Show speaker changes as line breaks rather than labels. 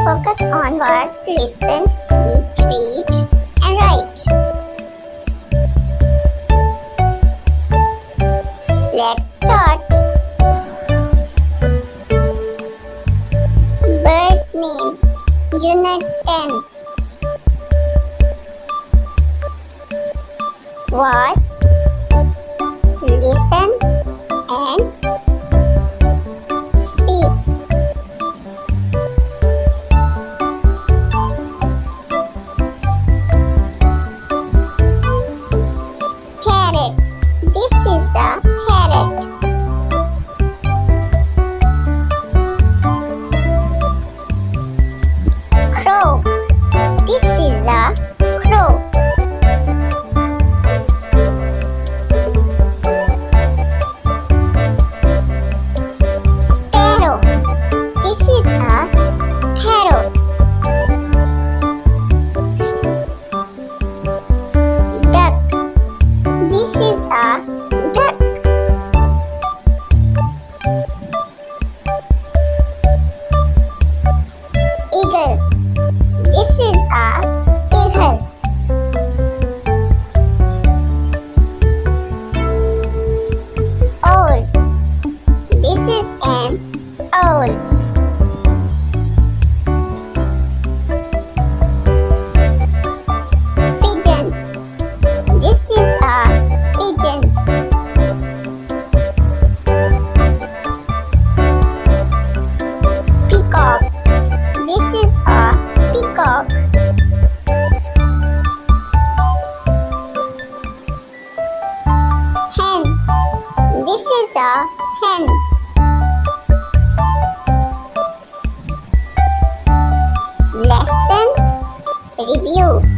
Focus on words, listen, speak, read, and write. Let's start. Bird's name, Unit 10. Watch, listen, and speak. Parrot. This is a parrot. Crow. This is a crow. Sparrow. This is a sparrow. Duck. This is a duck. Eagle. This is a eagle. Owl. This is an owl. Pigeon. This is a pigeon. Peacock. This is a peacock. Hen. This is a hen. Lesson review.